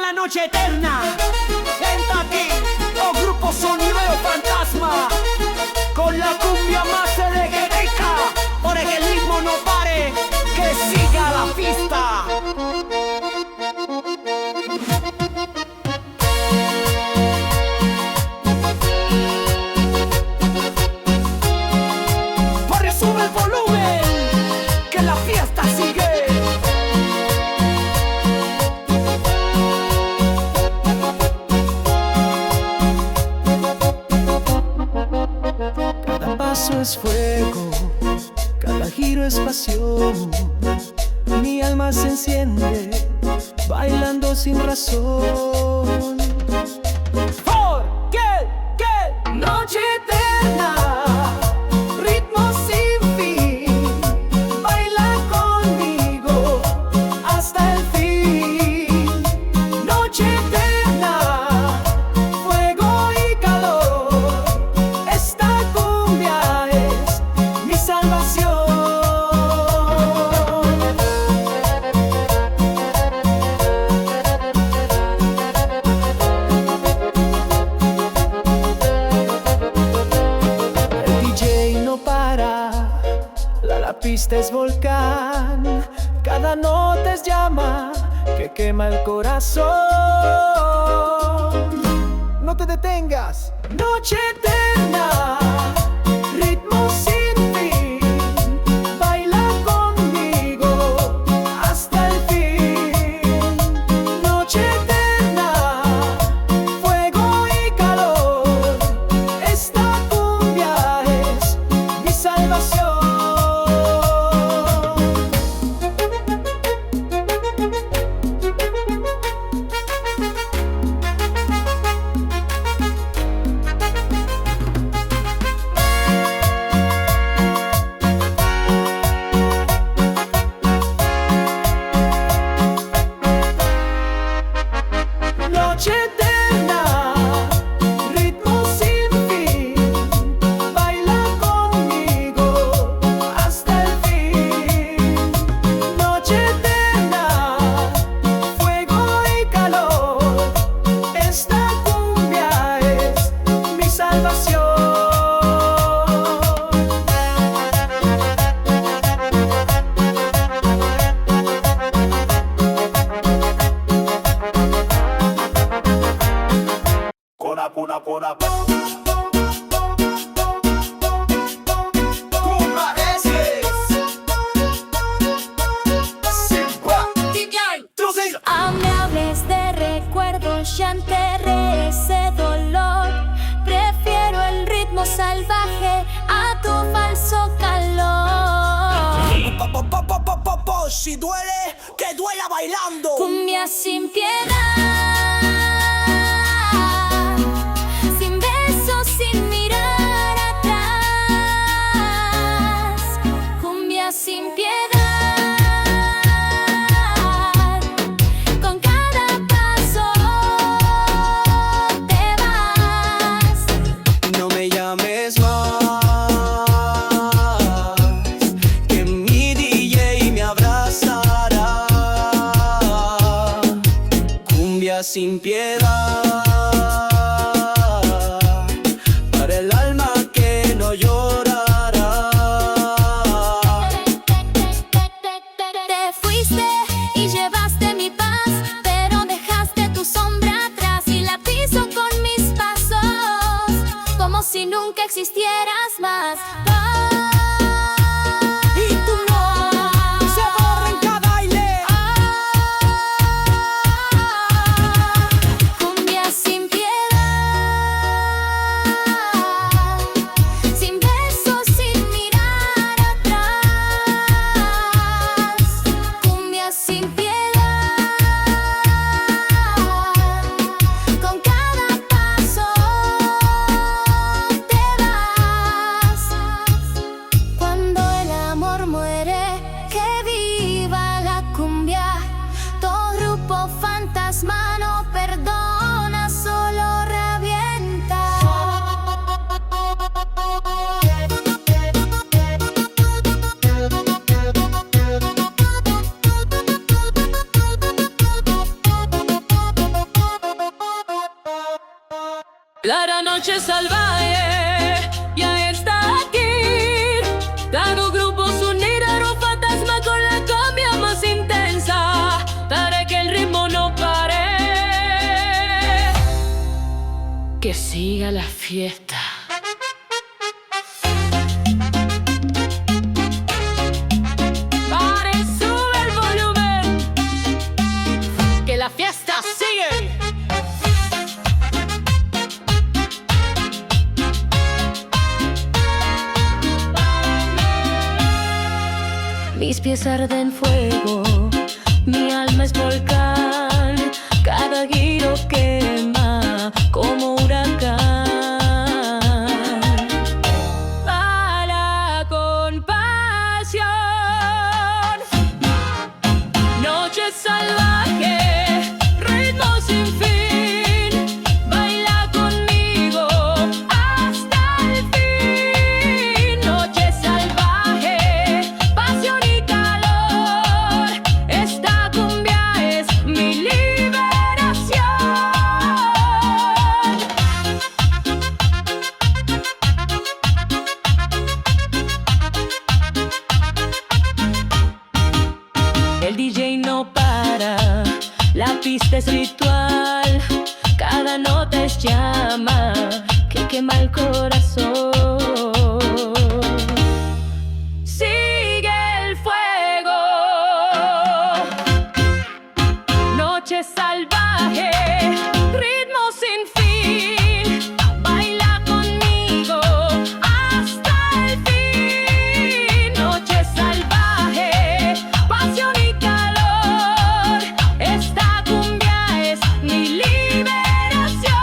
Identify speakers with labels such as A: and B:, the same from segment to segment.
A: la noche eterna. Entra aquí, oh grupo Sonidero Fantasma, con la cumbia más elegante, por el que el ritmo no pare, que siga la pista. Por sube el volumen, que la fiesta sigue.
B: Cada paso es fuego, cada giro es pasión. Mi alma se enciende, bailando sin razón.
A: Porque
B: Noche eterna, ritmo sin fin. Baila conmigo hasta el fin. Noche eterna, fuego y calor. Esta cumbia es mi salvación. La pista es volcán, cada nota es llama que quema el corazón. No te detengas. Noche eterna, ritmo sin fin. Baila conmigo hasta el fin. Noche eterna, fuego y calor. Esta cumbia es mi salvación. Noche eterna, ritmo sin fin. Baila conmigo hasta el fin. Noche eterna, fuego y calor. Esta cumbia es mi salvación.
A: Pona.
C: Aún me hables de recuerdos, ya enterré ese dolor. Prefiero el ritmo salvaje a tu falso calor.
A: Si duele, que duela bailando.
C: Cumbia sin piedad, sin besos, sin mirar atrás. Cumbia sin piedad. Con cada paso te vas.
B: No me llames más, que mi DJ me abrazará. Cumbia sin piedad, para el alma que no llorará.
C: Te fuiste y llevaste mi paz, pero dejaste tu sombra atrás y la piso con mis pasos, como si nunca existieras más.
A: Y tu nombre se borra en cada baile.
C: Cumbia sin piedad, sin besos, sin mirar atrás. Cumbia sin piedad, con cada paso te vas.
D: La noche salvaje ya está aquí. Trago grupos unidos, fantasma con la cumbia más intensa, para que el ritmo no pare, que siga la fiesta. Pare, sube el volumen, que la fiesta sigue. Mis pies arden fuego, mi alma es volcán, cada giro quema como huracán. Para con pasión, noche salvaje, ritmo sin fin, baila conmigo hasta el fin. Noche salvaje, pasión y calor, esta cumbia es mi liberación. El DJ no para, la pista es ritual, cada nota es llama que quema el corazón. Sigue el fuego, noche salvaje, ritmo sin fin, baila conmigo hasta el fin. Noche salvaje, pasión y calor, esta cumbia es mi liberación.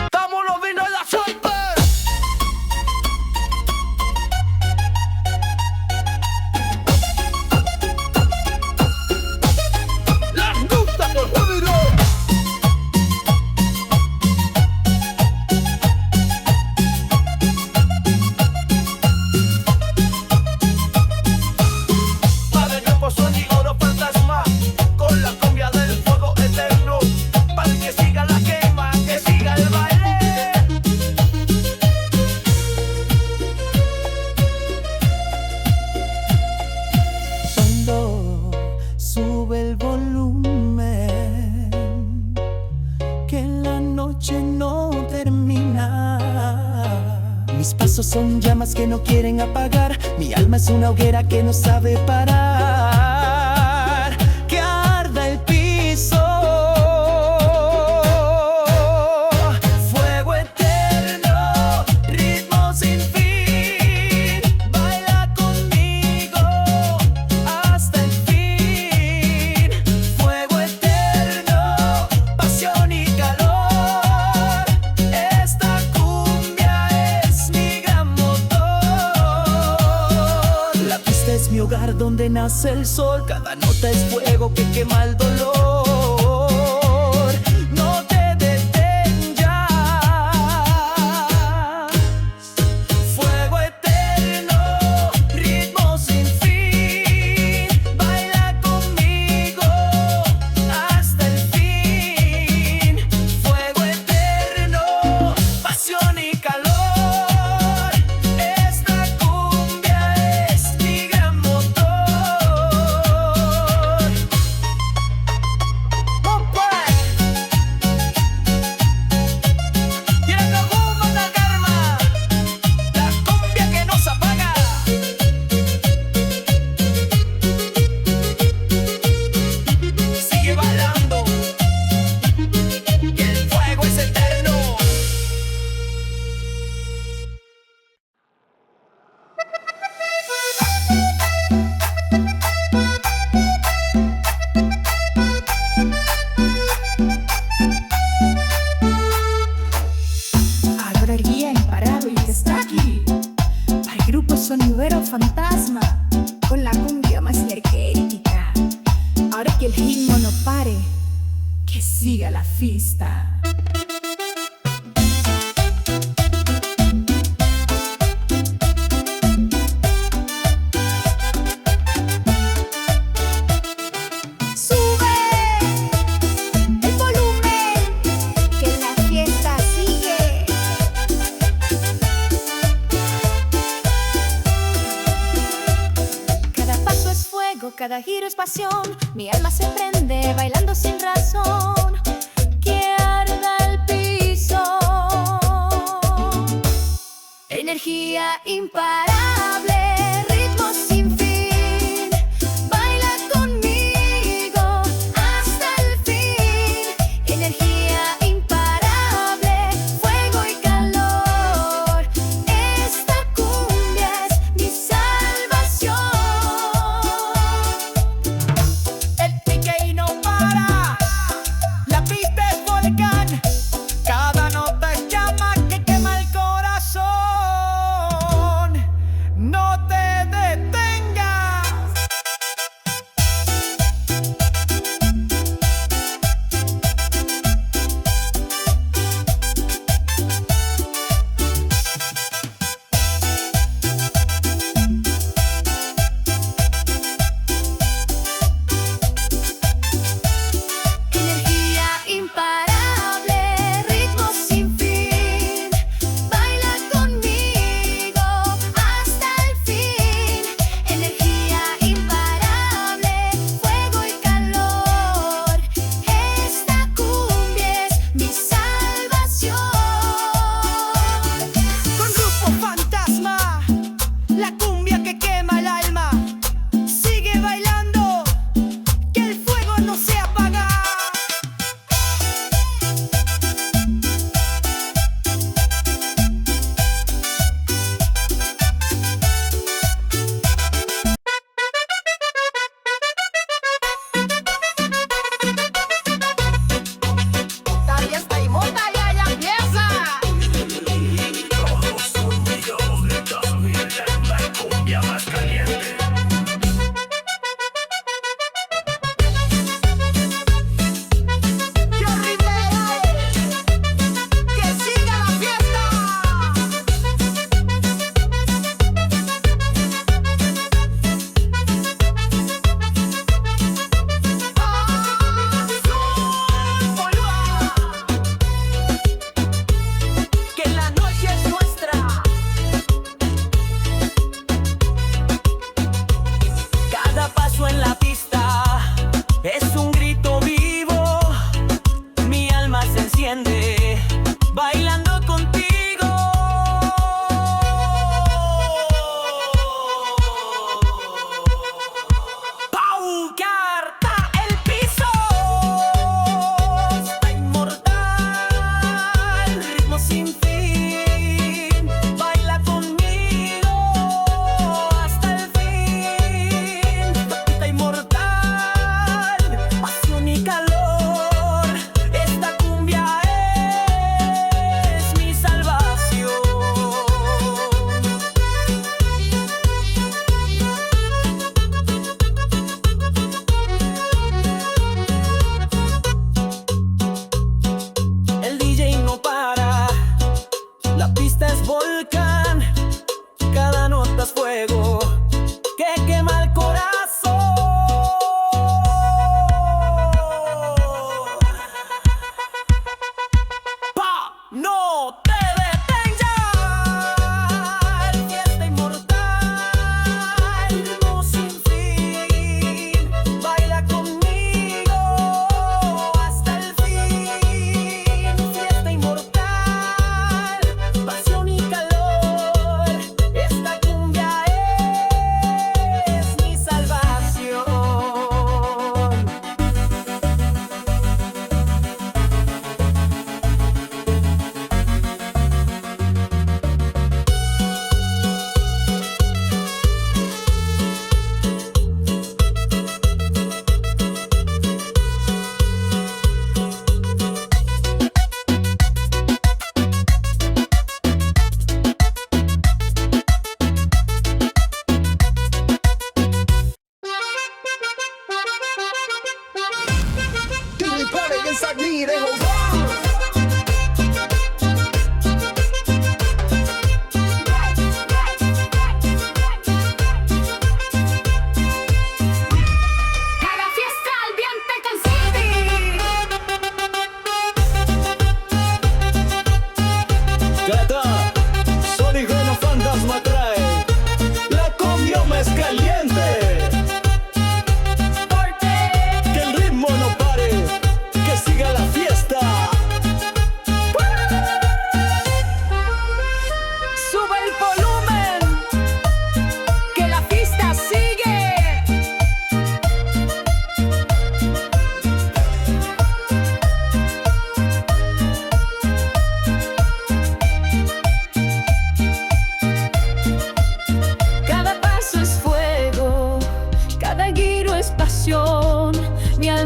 A: ¡Estamos los vinos de la suerte! ¡Les gusta el júbilo! Para el grupo sónico Oro Fantasma, con la cumbia del fuego eterno, para que siga la quema, que siga el baile.
B: Cuando sube el volumen, que la noche no termina. Mis pasos son llamas que no quieren apagar, mi alma es una hoguera que no sabe parar. Que arda el piso, fuego eterno, ritmo sin fin, baila conmigo hasta el fin. Fuego eterno, pasión y calor, esta cumbia es mi gran motor. La pista es mi hogar donde nace el sol, cada nota es fuego que quema el dolor. No te detengas, fuego eterno, ritmo sin fin, baila conmigo hasta el fin. Fuego eterno, pasión y calor, esta cumbia es mi gran motor.
E: Sonidero Fantasma, con la cumbia más cerquita. para que el ritmo no pare, que siga la fiesta.
C: Cada giro es pasión, mi alma se prende bailando sin razón. Que arda el piso, energía imparable, ritmo sin fin. Baila conmigo hasta el fin. Energía imparable, fuego y calor. Esta cumbia es mi salvación.
A: Cada nota es llama que quema el corazón. No te detengas.
C: Energía imparable, ritmo sin fin. Baila conmigo hasta el fin. Energía imparable, fuego y calor. Esta cumbia es mi salvación.
A: Con Grupo Fantasma, la cumbia que quema el alma. Sigue bailando, que el fuego no se apaga. Está y monta ya empieza. ¡Qué horrible! ¡Que siga la fiesta! Que la noche es nuestra.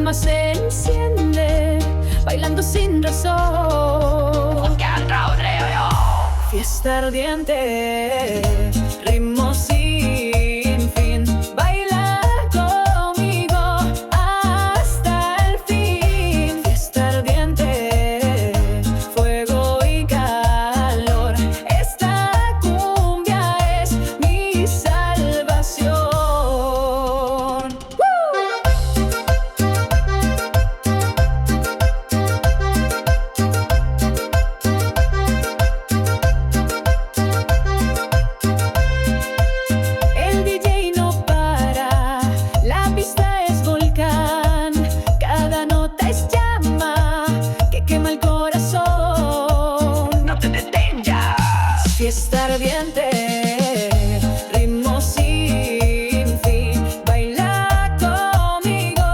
D: llama se enciende, bailando sin razón. Fiesta ardiente, ritmo sin fin. Baila conmigo hasta el fin. Fiesta ardiente, fuego y calor. Esta cumbia es mi salvación. El DJ no para, la pista es volcán. Cada nota es llama que quema el corazón. No te detengas. Fiesta ardiente, ritmo sin fin. Baila conmigo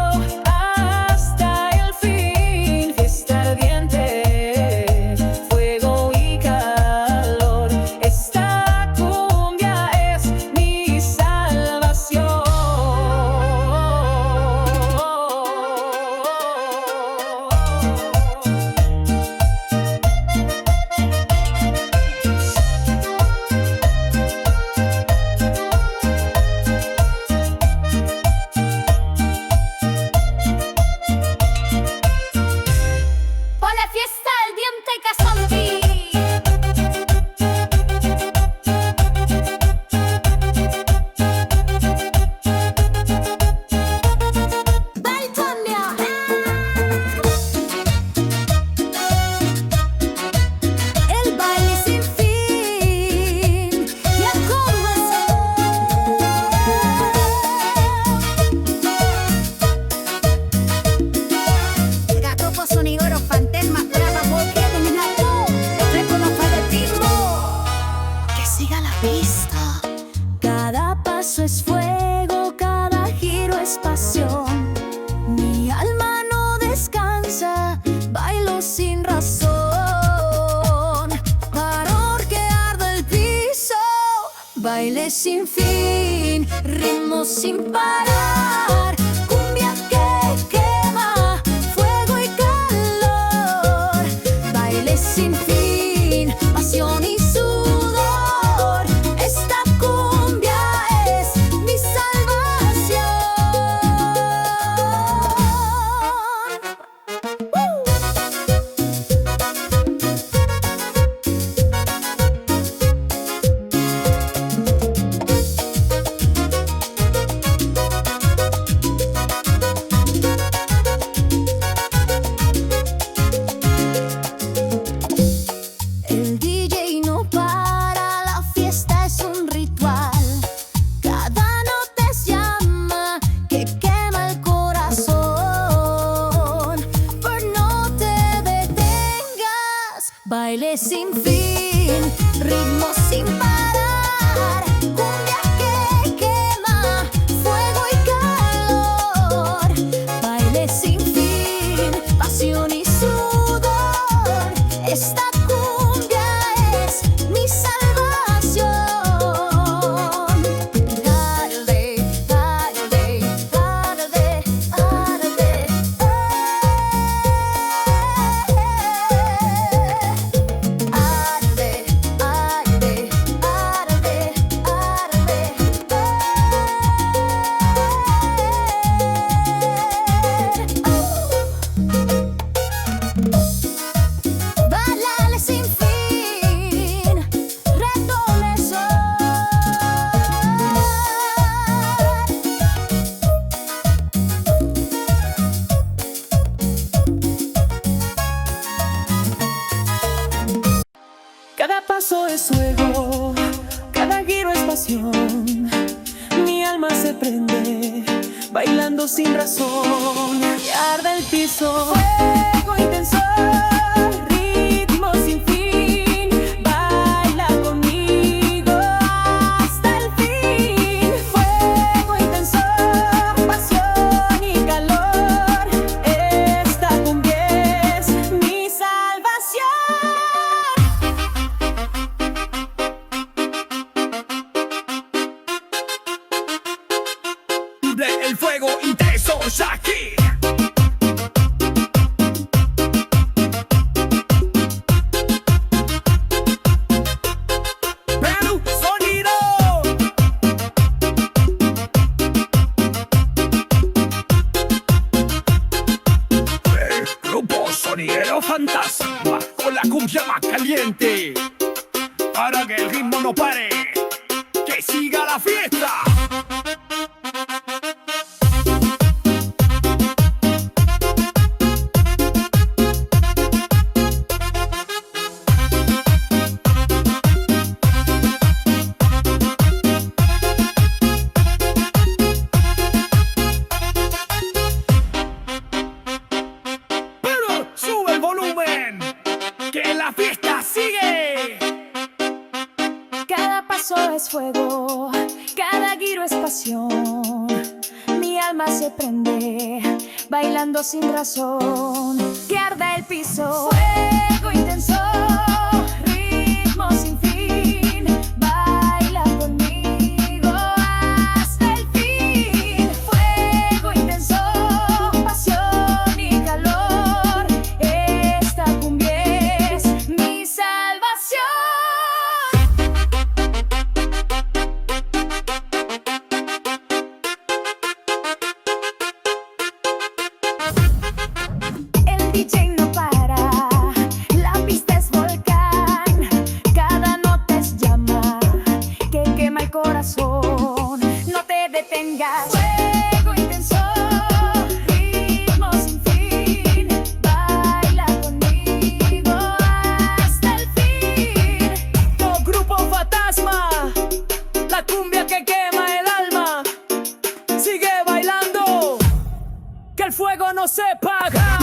D: hasta el fin. Fiesta ardiente, fuego y calor. Esta cumbia es mi salvación.
C: Por la fiesta el diente Casonti. Balconia. El baile sin fin ya comenzó. El grupo sonidero Fantasma graba porque dominado. Reconoce el ritmo. Que siga la pista. Cada paso es fuego, cada giro es pasión. Mi alma no descansa, bailo sin razón. Calor que arde el piso, baile sin fin, ritmo sin parar. Cumbia que quema, fuego y calor. Baile sin fin, pasión y sudor. Esta cumbia es mi salvación. El DJ no para, la fiesta es un ritual. Cada nota es llama que quema el corazón. Pero no te detengas, baile sin fin, ritmo sin parar. Cumbia que quema, fuego y calor. Baile sin fin, pasión y sudor. Esta cumbia es mi salvación. Arde, arde, arde, arde. Arde, arde, arde, Balale sin fin, retomezar.
B: Cada paso es fuego, cada giro es pasión. Mi alma se prende, bailando sin razón. Y arde el piso, fuego intenso, ritmo sin fin. Baila conmigo hasta el fin. Fuego intenso, pasión y calor. Esta cumbia es mi salvación.
A: El fuego intenso Shaki. no pare, que siga la fiesta. Pero sube el volumen, que la fiesta sigue.
E: Cada paso es fuego, cada giro es pasión. Mi alma se prende, bailando sin razón. Que arda el piso, fuego intenso, ritmo sin fin. Baila conmigo hasta el fin. Fuego intenso, pasión y calor. Esta cumbia es mi salvación. El DJ no para, la pista es volcán, cada nota es llama que quema el corazón. No te detengas, fuego intenso, ritmo sin fin. Baila conmigo hasta el fin.
A: Los grupos fantasma, la cumbia que quema el alma. Sigue bailando, que el fuego no se apaga.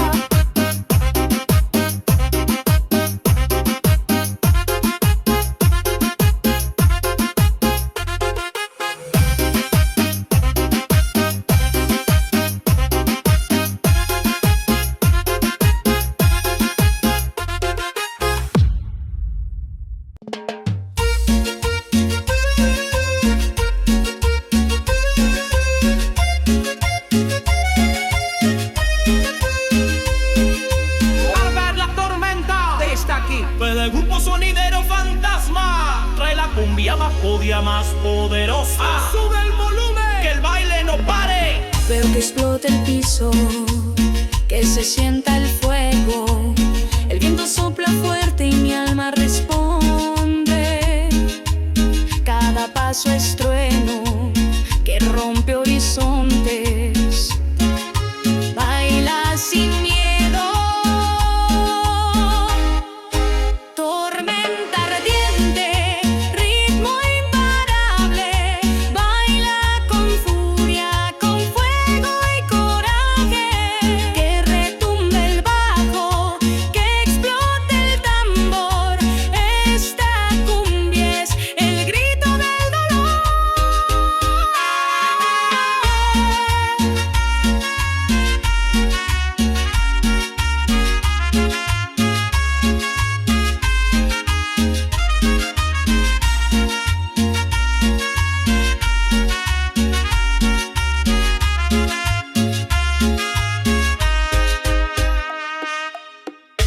A: Al ver la tormenta está aquí, pero el grupo sonidero fantasma trae la cumbia más odia, más poderosa. Sube el volumen, que el baile no pare.
D: Veo que explote el piso, que se sienta el fuego. El viento sopla fuerte y mi alma responde. Cada paso es trueno que rompe horizontes. Baila sin miedo, tormenta ardiente, ritmo imparable. Baila con furia, con fuego y coraje. Que retumbe el bajo, que explote el tambor. Esta cumbia es el grito del dolor.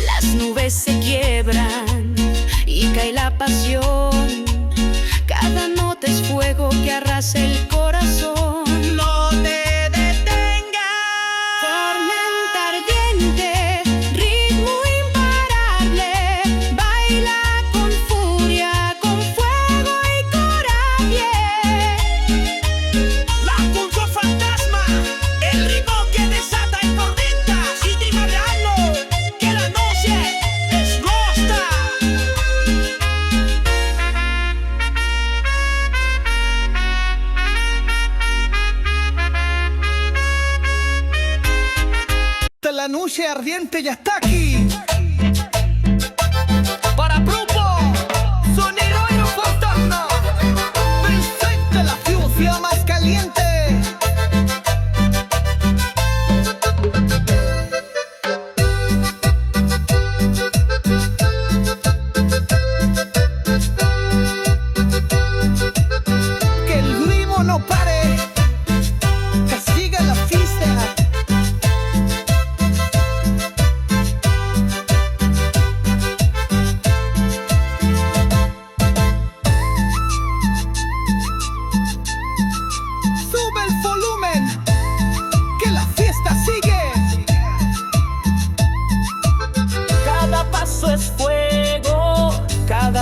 D: Las nubes se quiebran y cae la pasión. Cada nota es fuego que arrasa el corazón.
A: No te detengas.
D: Tormenta ardiente, ritmo imparable. Baila con furia, con fuego y coraje.
A: La cumbia fantasma, el ritmo que desata y tormenta. Y te imaginando que la noche es nuestra. La noche ardiente ya está aquí. Para grupo sonidero fantasma, presente la fusia más caliente. Que el ritmo no pare, que siga la fiesta.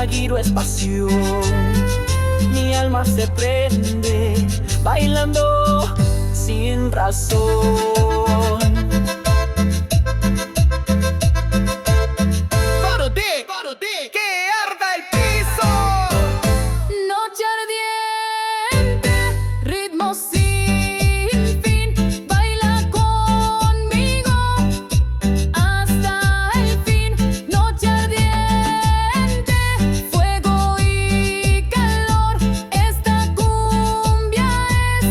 A: giro es pasión. alma se prende, bailando sin razón. Para ti, que arda el piso.
D: Noche ardiente, ritmo sin fin, baila conmigo hasta el fin. Noche ardiente, fuego y calor, esta cumbia es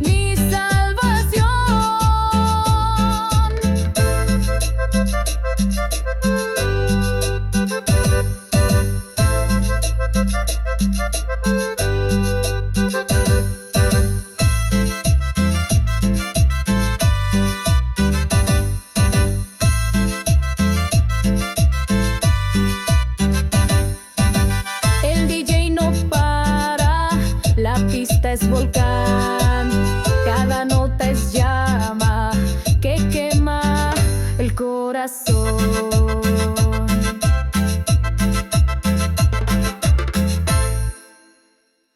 D: mi salvación. El DJ no para, la pista es volcán, cada nota es llama que quema el corazón.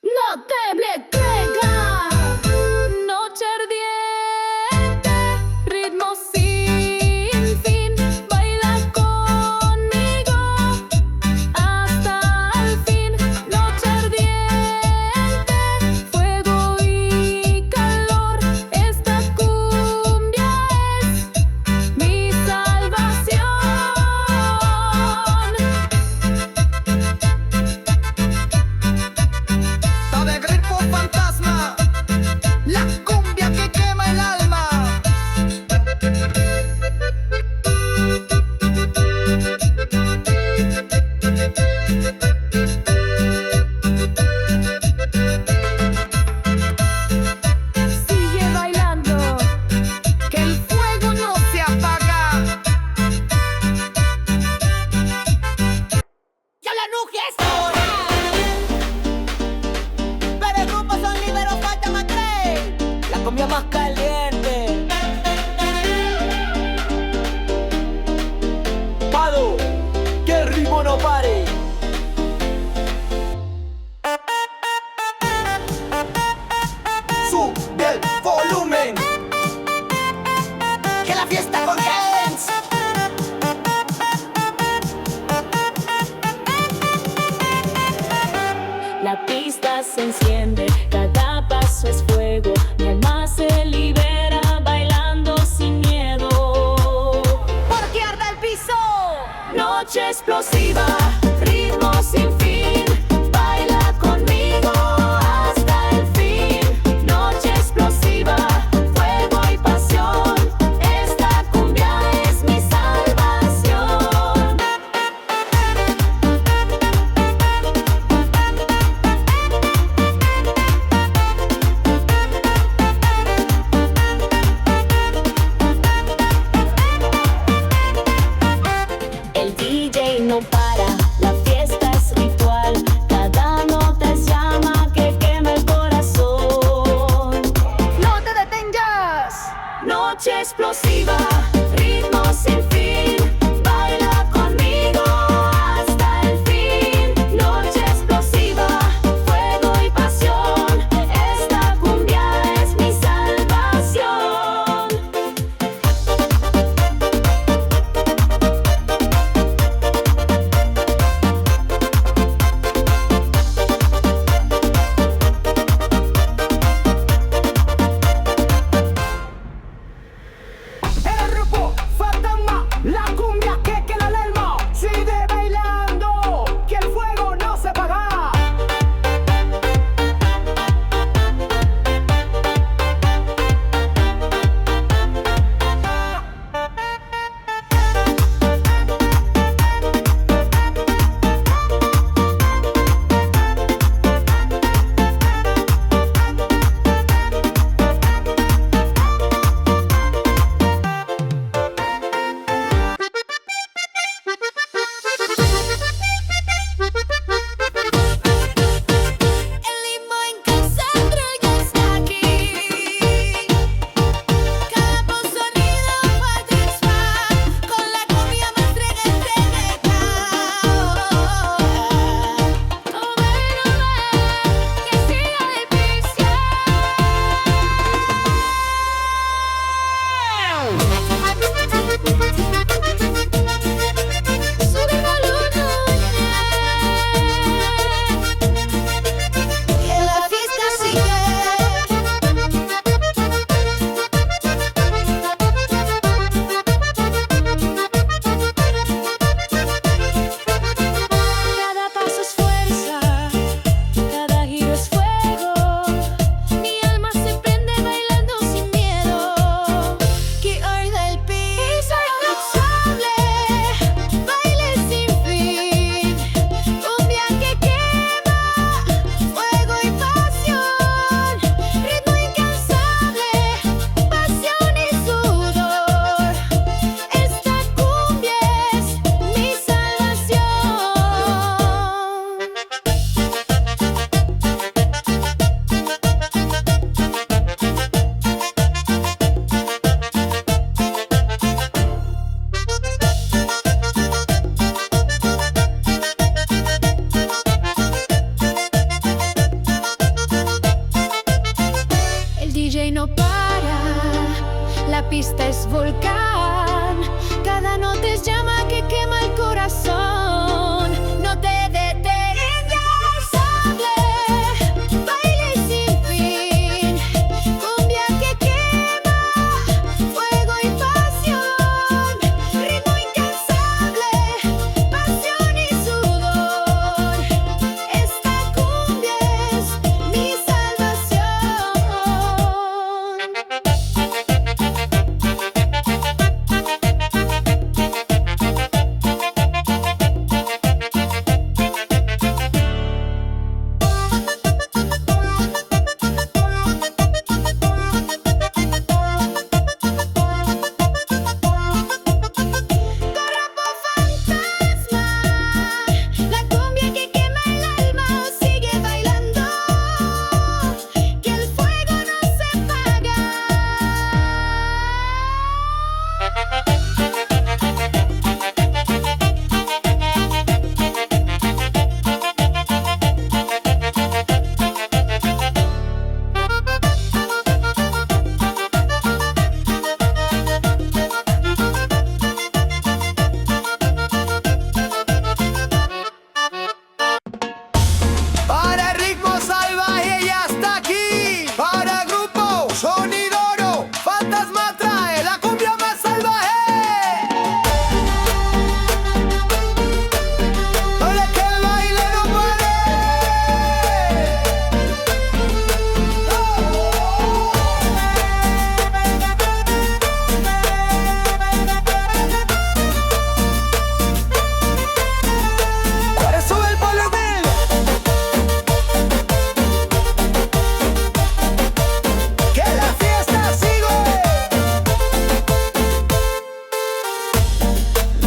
D: No te le crezca. Noche ardiente, ritmo sin fin, baila conmigo hasta el fin. Noche ardiente, fuego y calor, esta cumbia es mi salvación.
A: Sabe Grupo Fantasma, la cumbia que quema el alma.
D: Sigue bailando,
A: Que el fuego no se apaga.
F: ¡Ya la nuque es hora! Pero el grupo Son Libero falta más tres.
A: La cumbia más caliente. Pado, que el ritmo no pare. Sube el volumen, que la fiesta comienza.
D: la pista se enciende, cada paso es fuego, mi alma se libera bailando sin miedo.
F: Porque arde el piso.
D: Noche explosiva, ritmo sin fin, baila conmigo hasta el fin. Noche explosiva, fuego y pasión, esta cumbia es mi salvación. El DJ no para, la fiesta es ritual, cada nota es llama que quema el corazón.
F: No te detengas.
D: Noche explosiva, ritmo sin fin, baila conmigo hasta el fin. Noche explosiva, fuego y pasión, esta cumbia es mi salvación.
C: DJ no para, la pista es volcán. Cada nota es llama que quema el corazón. No te detengas, hable, baile sin fin. Cumbia que quema, fuego y pasión. Ritmo incansable, pasión y sudor. Esta cumbia es mi salvación. La cumbia que quema el alma, sigue bailando, que el fuego no se apaga.
A: Para el ritmo salvaje ya está aquí. Para el grupo Sonidoro, Fantasma trae la cumbia más salvaje. Para que el baile no pare. Ahora sube el volumen. Que la fiesta sigue.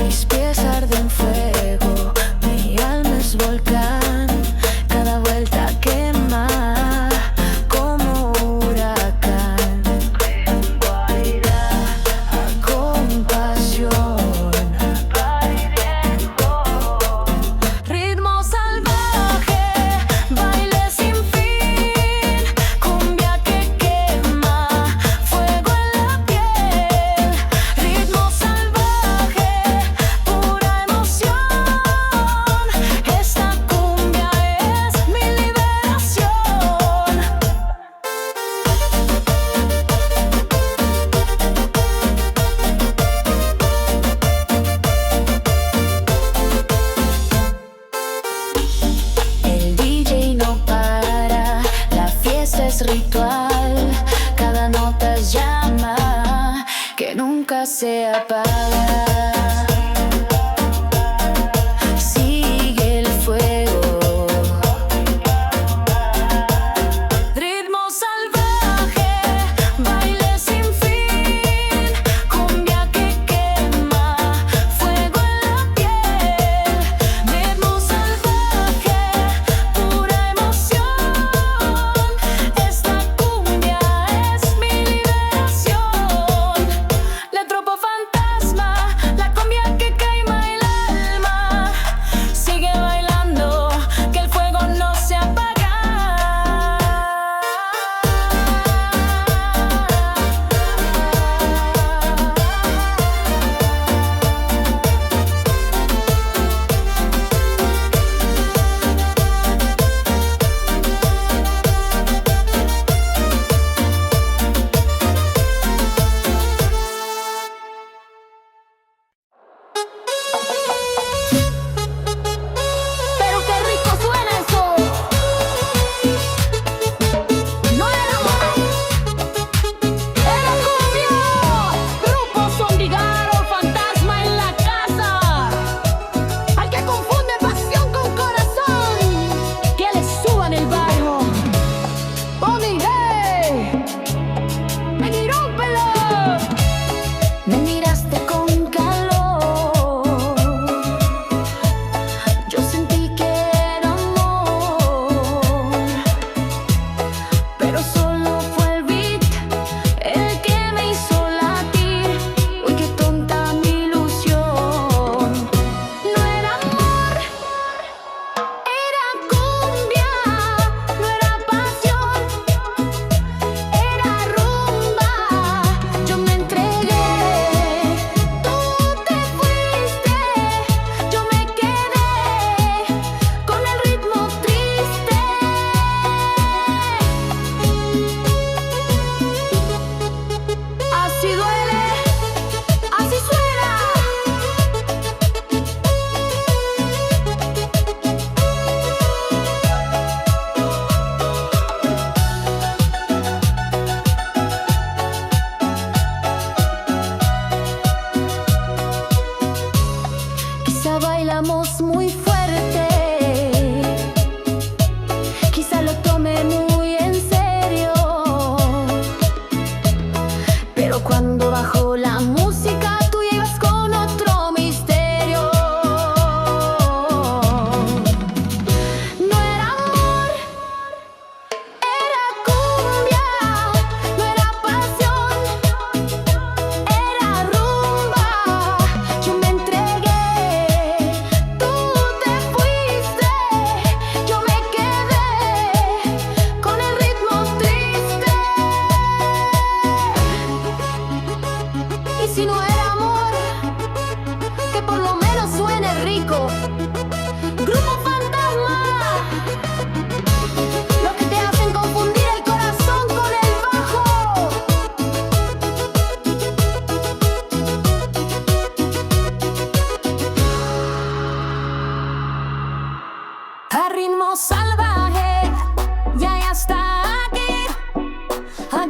C: Mis pies arden fuego, mi alma es volcán. Cada vuelta quema como huracán. Baila con pasión. Ritmo salvaje, baile sin fin. Cumbia que quema, fuego en la piel. Ritmo salvaje, pura emoción. Esta cumbia es mi liberación. El DJ no para, la fiesta es ritual. Cada nota es llama que nunca se apaga. Sigue el fuego. Ritmo salvaje, baile sin fin. Cumbia que quema, fuego en la piel. Ritmo salvaje, pura emoción. Esta cumbia es mi liberación. La tropa fantasma, la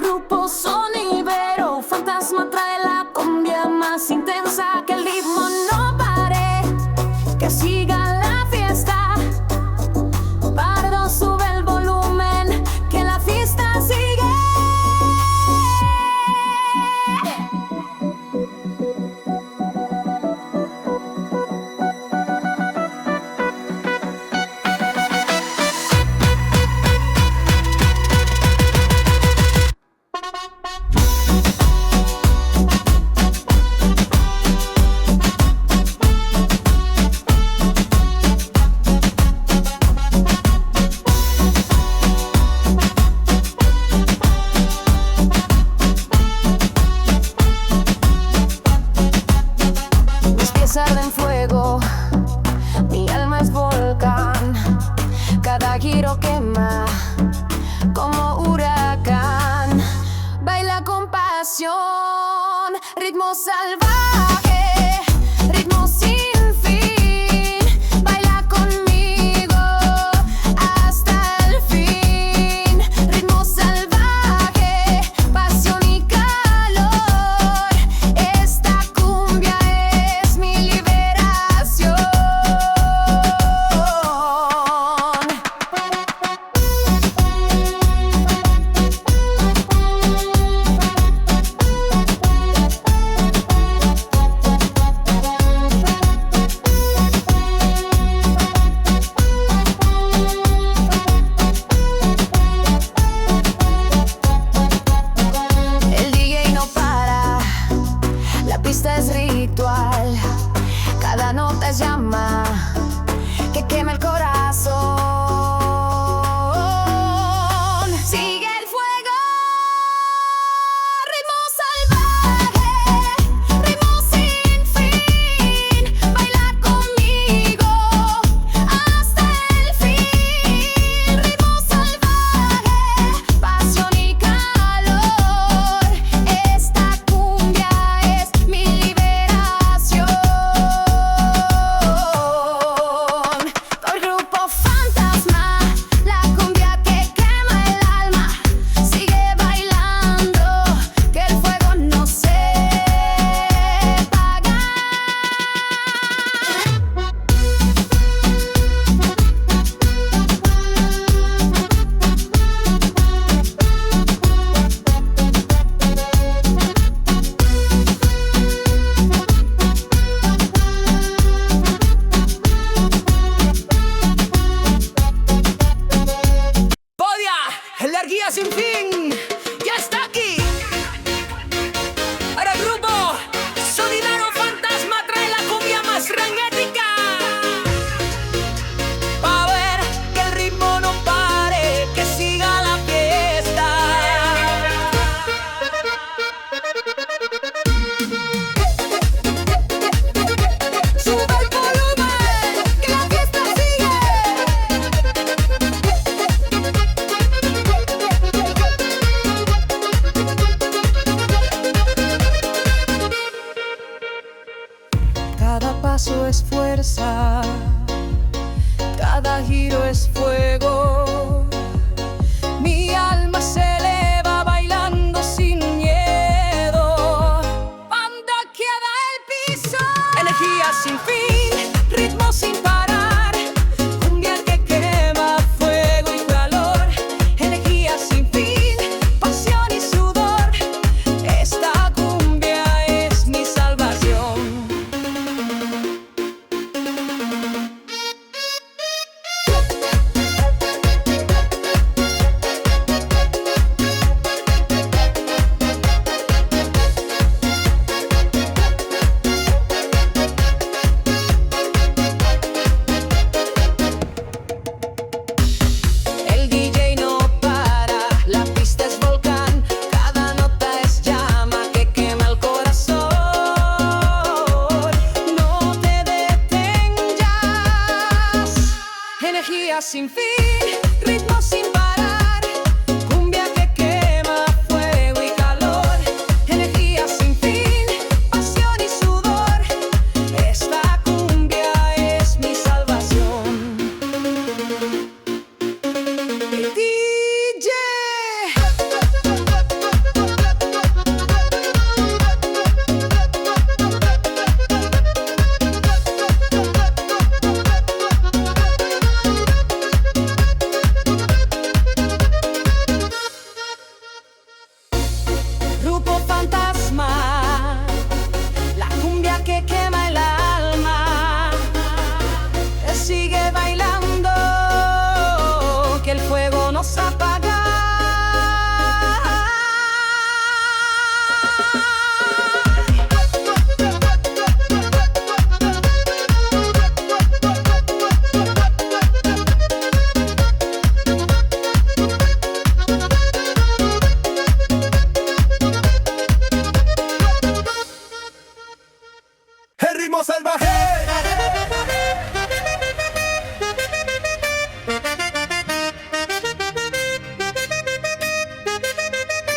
C: grupo sonidero fantasma trae la cumbia más intensa. Que el ritmo no pare, que siga la fiesta. Pardo, sube el volumen, que la fiesta sigue. Arde en fuego, mi alma es volcán, cada giro quema como huracán. Baila con pasión, ritmo salvaje, ritmo sin fin. Baila conmigo hasta el fin. Ritmo salvaje, pasión y calor. Esta cumbia es mi liberación. El DJ no para, la pista es ritual, cada nota es llama que quema el corazón. Sigue el fuego, ritmo salvaje, ritmo sin fin. Baila conmigo hasta el fin. Ritmo salvaje, pasión y calor. Esta cumbia es mi liberación. Por grupo fantasma, la cumbia que quema el alma. Sigue bailando, que el fuego no se apaga.
A: Podia, energía sin fin, ya está aquí. Ahora el grupo sonidero fantasma trae la cumbia más frenética. Pa' ver que el ritmo no pare, que siga la fiesta. Sube el volumen, que la fiesta sigue.
B: Cada paso es fuerza, cada giro es fuego. Mi alma se eleva bailando sin miedo. Banda que da el piso. Energía sin fin, ritmo sin parar. Cumbia que quema fuego y calor. Energía sin fin, pasión y sudor. Esta cumbia es mi salvación. El DJ no para, la pista es volcán, cada nota es llama que quema el corazón. No te detengas, energía sin fin, ritmo sin parar. Cumbia que quema fuego y calor. Energía sin fin, pasión y sudor. Esta cumbia es mi salvación. El DJ
D: Grupo Fantasma, la cumbia que quema el alma. Sigue bailando, que el fuego nos apaga.
B: El ritmo salvaje.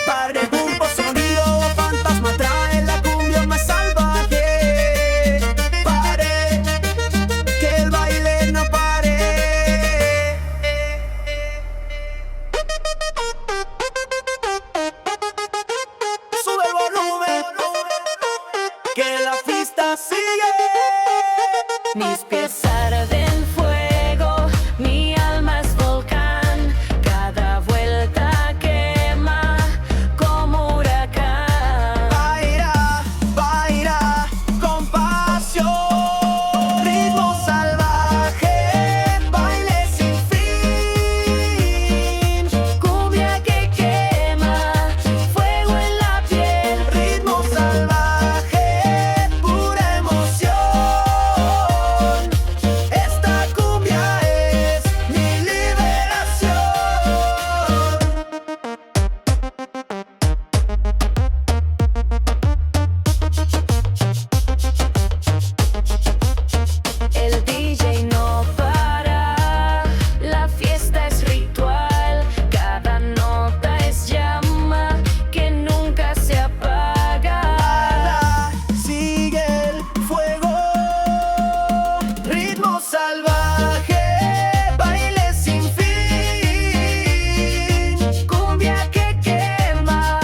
B: Para el grupo sonido fantasma trae la cumbia más salvaje. Pare, que el baile no pare. Sube el volumen, que la fiesta sigue.
D: Mis pies arden fuego, mi alma es volcán. Cada vuelta quema como huracán.
B: Baila, baila con pasión. Ritmo salvaje, baile sin fin.
D: Cumbia que quema, fuego en la piel.
B: Ritmo salvaje, pura emoción. Esta cumbia es mi liberación.
D: El DJ no para, la fiesta es ritual. Cada nota es llama que nunca se apaga.
B: Sigue el fuego, ritmo salvaje, baile sin fin.
D: Cumbia que quema,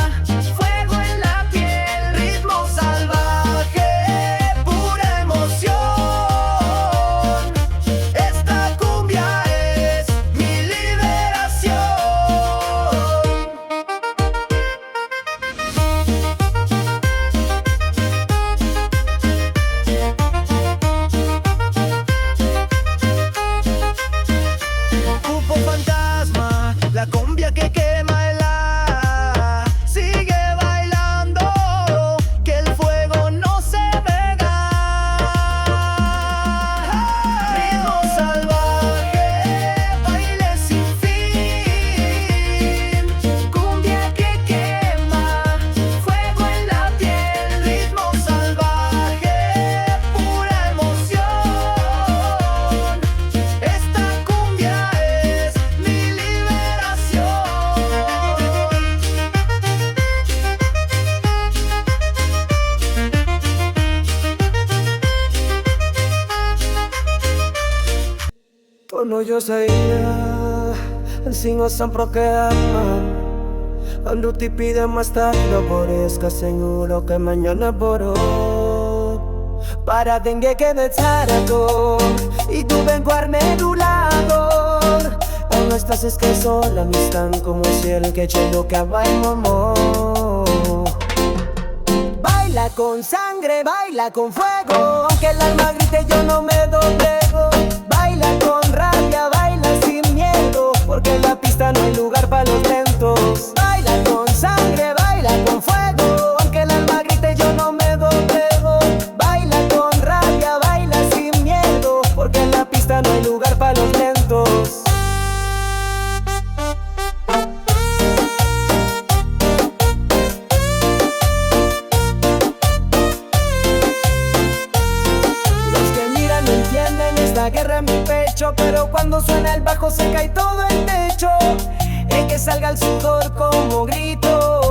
D: fuego en la piel.
B: Ritmo salvaje, pura emoción. Esta cumbia es mi liberación. Grupo Fantasma, la cumbia que quema el alma. Sigue bailando, que el fuego no se vega. Ritmo salvaje, baile sin fin.
D: Cumbia que quema, fuego en la piel.
B: Ritmo salvaje, pura emoción. Esta cumbia es mi liberación.
A: Noyo sa iya, sino sempre che ama. Quando ti pide más tarde, por eso seguro que mañana borró. Para dengue que desarato, y tú ven guarme tu lado. Cuando estás es que sola, mi están como si el que lo que va el momo. Baila con sangre, baila con fuego. Aunque el alma grite, yo no me doblego. Baila con rabia, baila sin miedo. Porque en la pista no hay lugar para los lentos. Baila con sangre, baila con fuego. Aunque el alma grite, yo no me doblego. Baila con rabia, baila sin miedo. Porque en la pista no hay lugar para los lentos. La guerra en mi pecho, pero cuando suena el bajo se cae todo el techo. Y que salga el sudor como grito.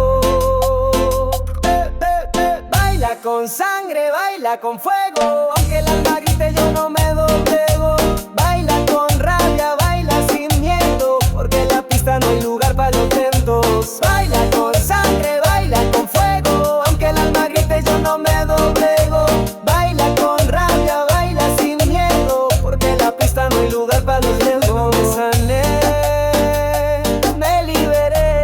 A: Baila con sangre, baila con fuego. Aunque el alma grite, yo no me doblego. Baila con rabia, baila sin miedo. Porque en la pista no hay lugar para los lentos. Baila con sangre, baila con fuego. Aunque el alma grite, yo no me doblego. Baila con rabia, baila sin miedo. Porque en la pista no hay lugar para los lentos. Me sané, me liberé.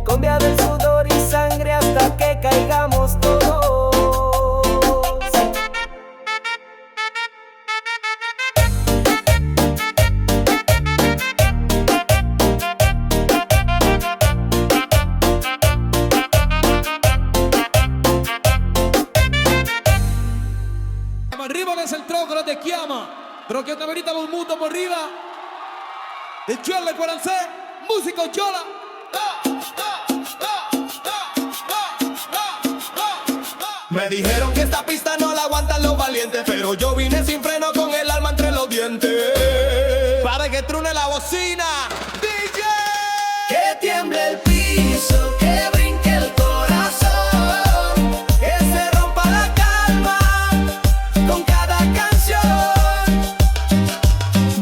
A: Cumbia
G: Pero que te venita un mundo por arriba. De Chuele Cuarancé, músico chola.
H: Me dijeron que esta pista no la aguantan los valientes, pero yo vine sin freno con el alma entre los dientes. Para que trune la bocina, DJ.
B: Que tiemble el piso, que brinque el corazón, que se rompa la calma con cada canción.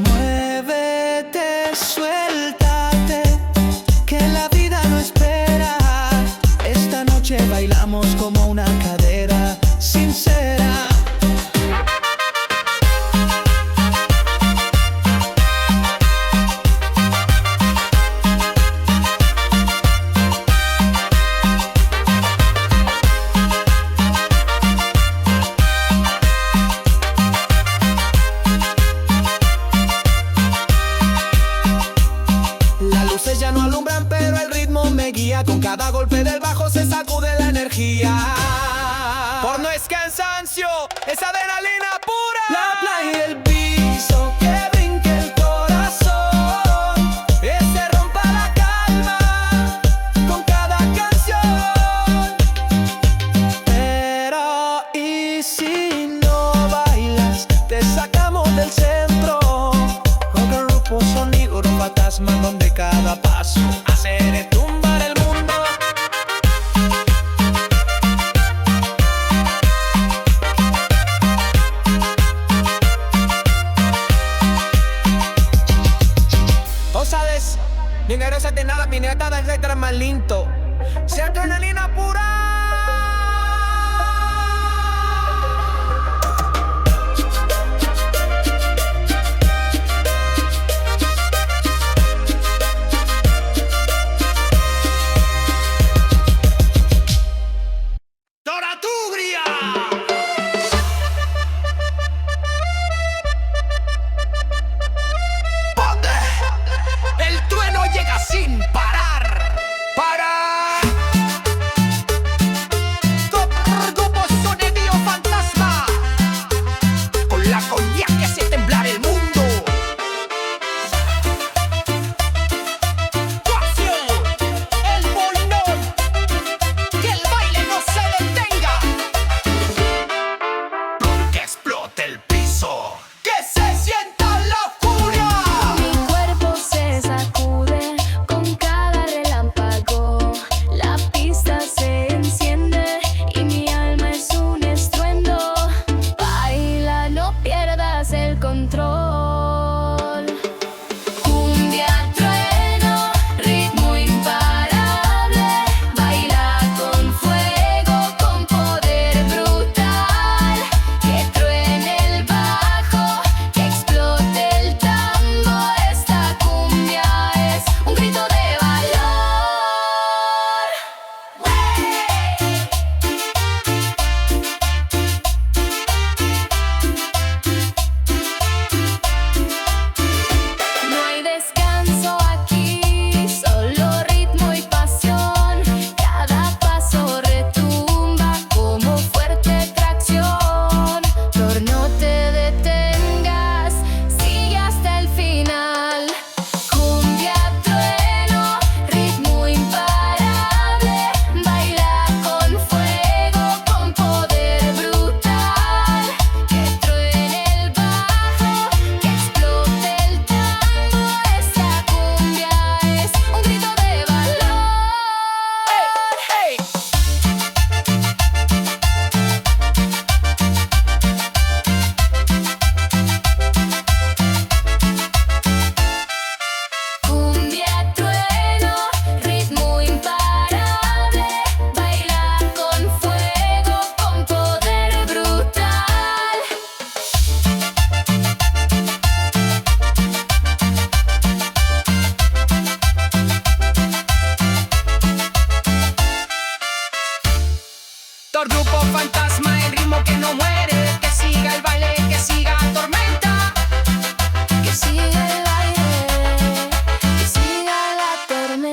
B: Muévete, suéltate, que la vida no espera. Esta noche bailamos como una cadera sincera. Las luces ya no alumbran, pero el ritmo me guía. Con cada golpe del bajo se sacude la energía.
H: Por no es cansancio, es adrenalina pura.
B: La playa y el piso, que brinque el corazón, que se rompa la calma con cada canción. Pero y si no bailas, te sacamos del centro. Con el grupo sonido, un fantasma donde cada paso hace retumbar el mundo.
H: Osades, mi negro se te nada, mi neta es letra más lindo. Si adrenalina pura.